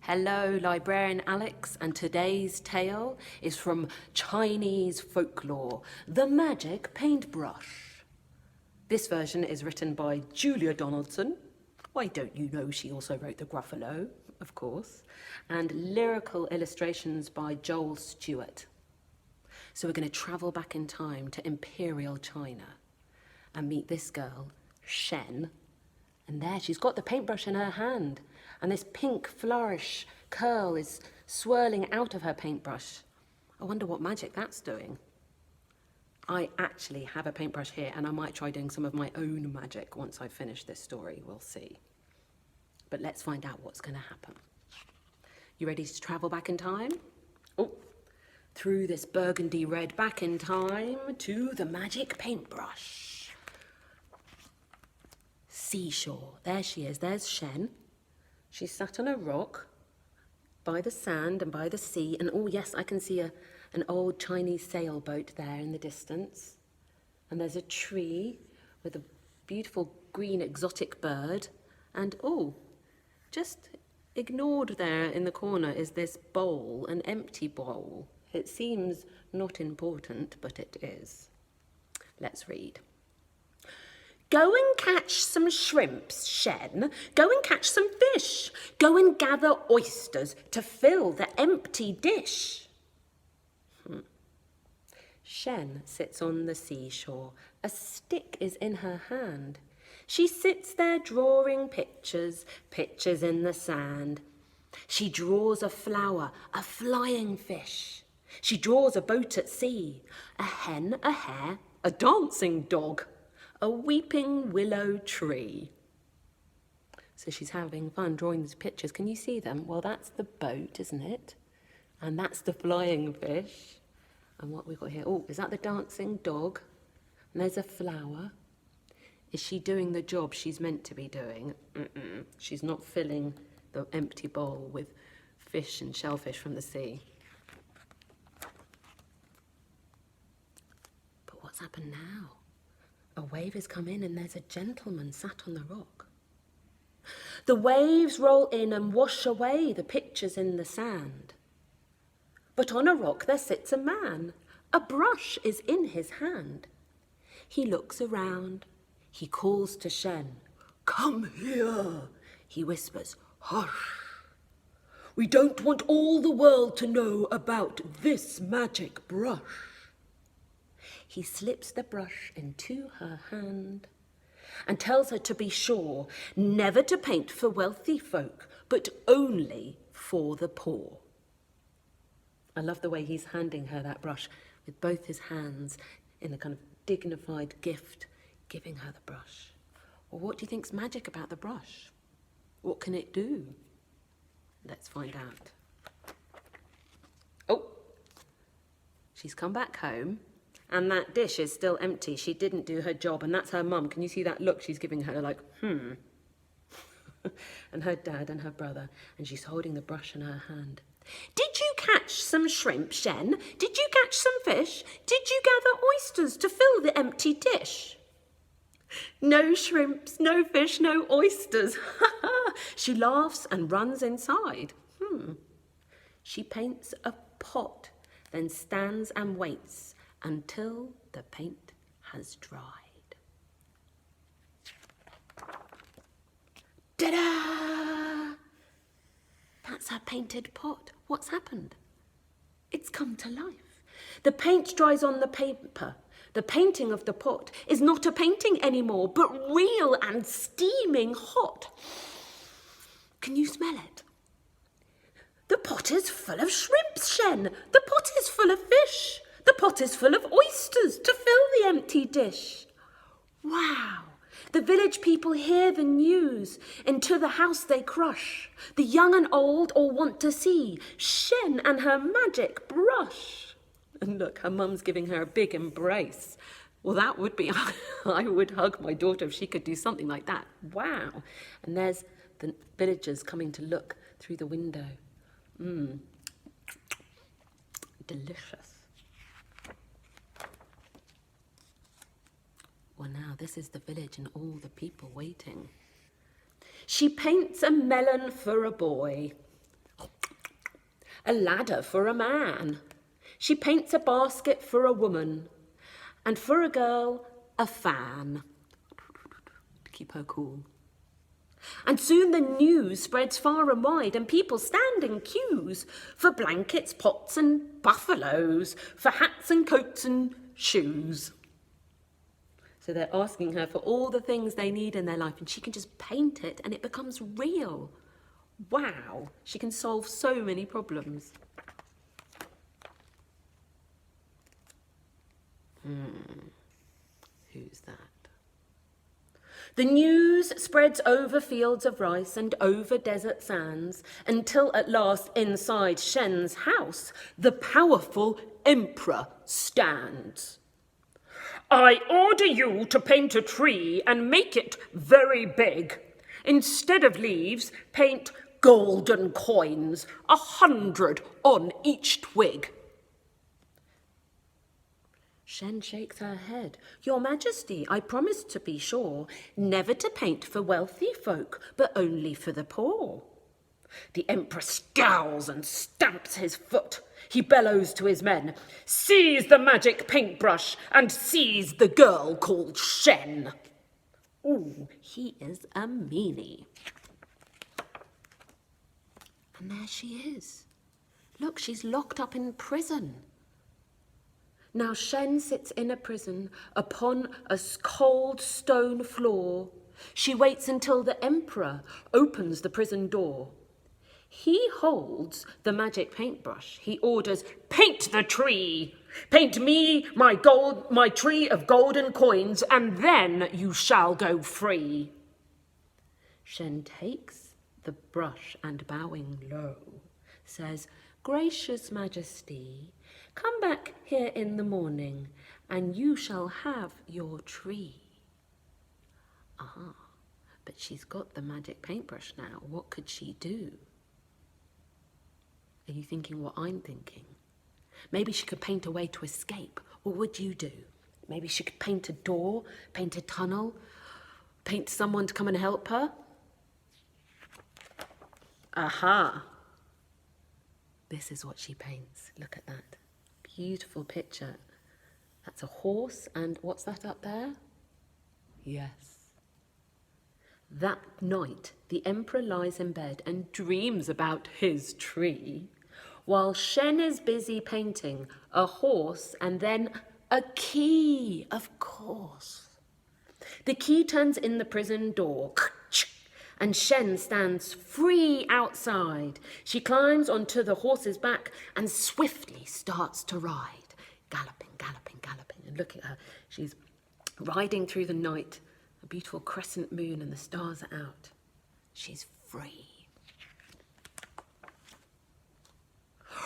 Hello, librarian Alex, and today's tale is from Chinese folklore, The Magic Paintbrush. This version is written by Julia Donaldson. Why don't you know she also wrote The Gruffalo, of course, and lyrical illustrations by Joel Stewart. So we're going to travel back in time to Imperial China and meet this girl, Shen. And there, she's got the paintbrush in her hand, and this pink flourish curl is swirling out of her paintbrush. I wonder what magic that's doing. I actually have a paintbrush here, and I might try doing some of my own magic once I finish this story. We'll see. But let's find out what's going to happen. You ready to travel back in time? Oh, through this burgundy red, back in time to the magic paintbrush. Seashore. There she is. There's Shen. She's sat on a rock by the sand and by the sea. And oh yes, I can see an old Chinese sailboat there in the distance. And there's a tree with a beautiful green exotic bird. And oh, just ignored there in the corner is this bowl, an empty bowl. It seems not important, but it is. Let's read. Go and catch some shrimps, Shen. Go and catch some fish. Go and gather oysters to fill the empty dish. Shen sits on the seashore. A stick is in her hand. She sits there drawing pictures, pictures in the sand. She draws a flower, a flying fish. She draws a boat at sea, a hen, a hare, a dancing dog, a weeping willow tree. So she's having fun drawing these pictures. Can you see them? Well, that's the boat, isn't it? And that's the flying fish. And what we've got here, oh, is that the dancing dog? And there's a flower. Is she doing the job she's meant to be doing? She's not filling the empty bowl with fish and shellfish from the sea. But what's happened now? A wave has come in and there's a gentleman sat on the rock. The waves roll in and wash away the pictures in the sand. But on a rock there sits a man. A brush is in his hand. He looks around. He calls to Shen. Come here, he whispers. Hush. We don't want all the world to know about this magic brush. He slips the brush into her hand and tells her to be sure never to paint for wealthy folk, but only for the poor. I love the way he's handing her that brush with both his hands in a kind of dignified gift, giving her the brush. Well, what do you think's magic about the brush? What can it do? Let's find out. Oh, she's come back home. And that dish is still empty. She didn't do her job, and that's her mum. Can you see that look she's giving her, like, And her dad and her brother, and she's holding the brush in her hand. Did you catch some shrimp, Shen? Did you catch some fish? Did you gather oysters to fill the empty dish? No shrimps, no fish, no oysters. She laughs and runs inside. She paints a pot, then stands and waits until the paint has dried. Ta-da! That's her painted pot. What's happened? It's come to life. The paint dries on the paper. The painting of the pot is not a painting anymore, but real and steaming hot. Can you smell it? The pot is full of shrimps, Shen. The pot is full of fish. The pot is full of oysters to fill the empty dish. Wow! The village people hear the news. Into the house they crush. The young and old all want to see Shen and her magic brush. And look, her mum's giving her a big embrace. Well, that would be, I would hug my daughter if she could do something like that. Wow! And there's the villagers coming to look through the window. Delicious. Well, now this is the village and all the people waiting. She paints a melon for a boy. a ladder for a man. She paints a basket for a woman, and for a girl, a fan to keep her cool. And soon the news spreads far and wide, and people stand in queues for blankets, pots and buffaloes, for hats and coats and shoes. So they're asking her for all the things they need in their life, and she can just paint it and it becomes real. Wow, she can solve so many problems. Who's that? The news spreads over fields of rice and over desert sands until at last inside Shen's house the powerful emperor stands. I order you to paint a tree and make it very big. Instead of leaves, paint golden coins, 100 on each twig. Shen shakes her head. Your Majesty, I promised to be sure, never to paint for wealthy folk, but only for the poor. The emperor scowls and stamps his foot. He bellows to his men, seize the magic paintbrush and seize the girl called Shen. Ooh, he is a meanie. And there she is. Look, she's locked up in prison. Now Shen sits in a prison upon a cold stone floor. She waits until the emperor opens the prison door. He holds the magic paintbrush. He orders, paint the tree. Paint me my tree of golden coins, and then you shall go free. Shen takes the brush and bowing low, says, Gracious Majesty, come back here in the morning, and you shall have your tree. But she's got the magic paintbrush now. What could she do? Are you thinking what I'm thinking? Maybe she could paint a way to escape. What would you do? Maybe she could paint a door, paint a tunnel, paint someone to come and help her. Aha! This is what she paints. Look at that. Beautiful picture. That's a horse, and what's that up there? Yes. That night, the emperor lies in bed and dreams about his tree, while Shen is busy painting a horse and then a key, of course. The key turns in the prison door, and Shen stands free outside. She climbs onto the horse's back and swiftly starts to ride, galloping, galloping, galloping. And look at her, she's riding through the night, a beautiful crescent moon and the stars are out. She's free.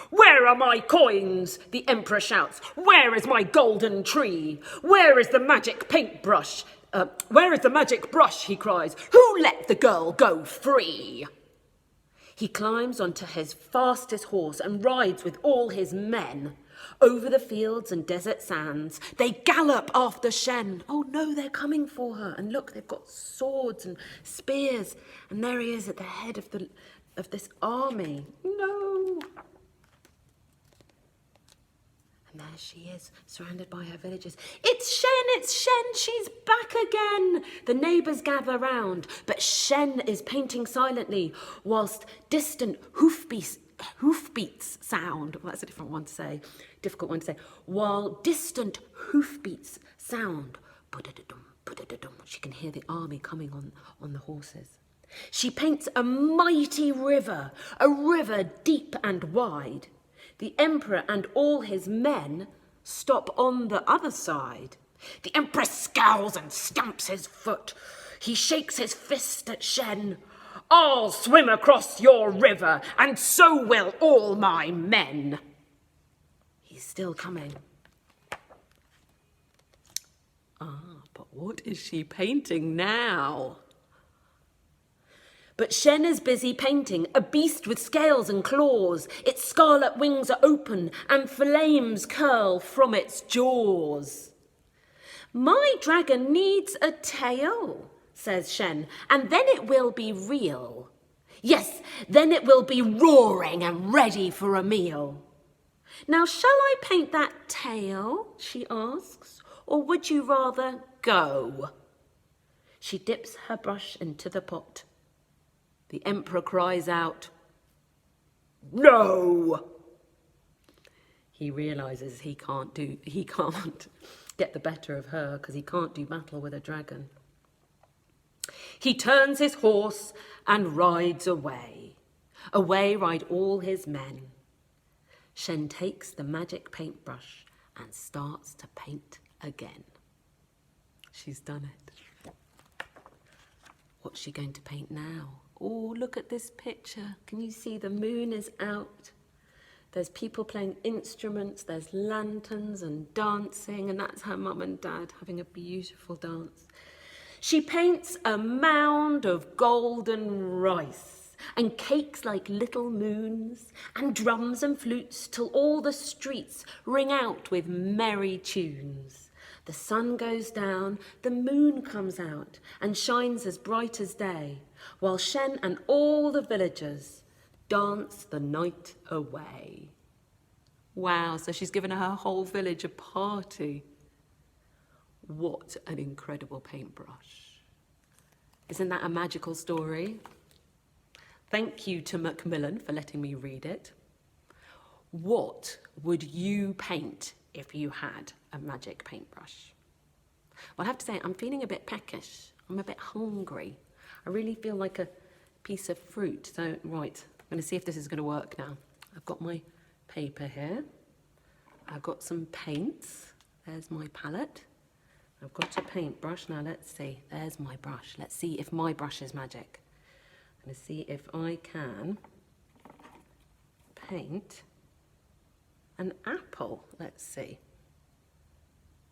Where are my coins? The emperor shouts. Where is my golden tree? Where is the magic paintbrush? Where is the magic brush? He cries. Who let the girl go free? He climbs onto his fastest horse and rides with all his men. Over the fields and desert sands, they gallop after Shen. Oh no, they're coming for her. And look, they've got swords and spears. And there he is at the head of this army. No. And there she is, surrounded by her villagers. It's Shen, she's back again. The neighbours gather round, but Shen is painting silently whilst distant hoofbeats sound. Well, that's a difficult one to say. While distant hoofbeats sound. Budadadum, budadadum. She can hear the army coming on the horses. She paints a mighty river, a river deep and wide. The emperor and all his men stop on the other side. The emperor scowls and stamps his foot. He shakes his fist at Shen. I'll swim across your river, and so will all my men. He's still coming. But what is she painting now? But Shen is busy painting a beast with scales and claws. Its scarlet wings are open and flames curl from its jaws. My dragon needs a tail, says Shen, and then it will be real. Yes, then it will be roaring and ready for a meal. Now, shall I paint that tail, she asks, or would you rather go? She dips her brush into the pot. The emperor cries out, no! He realises he can't get the better of her because he can't do battle with a dragon. He turns his horse and rides away. Away ride all his men. Shen takes the magic paintbrush and starts to paint again. She's done it. What's she going to paint now? Oh, look at this picture. Can you see the moon is out? There's people playing instruments, there's lanterns and dancing, and that's her mum and dad having a beautiful dance. She paints a mound of golden rice and cakes like little moons and drums and flutes till all the streets ring out with merry tunes. The sun goes down, the moon comes out and shines as bright as day, while Shen and all the villagers dance the night away. Wow, so she's given her whole village a party. What an incredible paintbrush. Isn't that a magical story? Thank you to Macmillan for letting me read it. What would you paint if you had a magic paintbrush? Well, I have to say, I'm feeling a bit peckish. I'm a bit hungry. I really feel like a piece of fruit. So, right, I'm going to see if this is going to work now. I've got my paper here. I've got some paints. There's my palette. I've got a paintbrush. Now, let's see. There's my brush. Let's see if my brush is magic. I'm going to see if I can paint an apple. Let's see.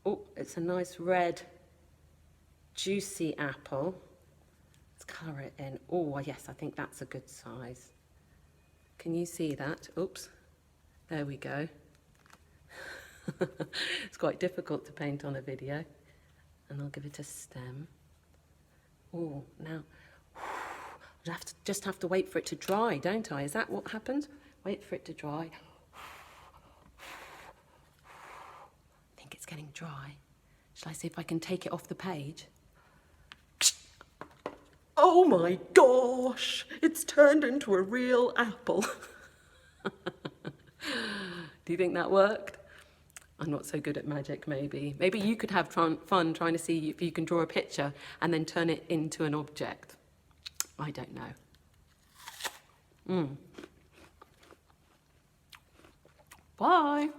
Oh, it's a nice red, juicy apple. Let's colour it in. Oh, yes, I think that's a good size. Can you see that? Oops. There we go. It's quite difficult to paint on a video. And I'll give it a stem. Oh, now, I just have to wait for it to dry, don't I? Is that what happens? Wait for it to dry. I think it's getting dry. Shall I see if I can take it off the page? Oh my gosh! It's turned into a real apple. Do you think that worked? I'm not so good at magic, maybe. Maybe you could have fun trying to see if you can draw a picture and then turn it into an object. I don't know. Bye.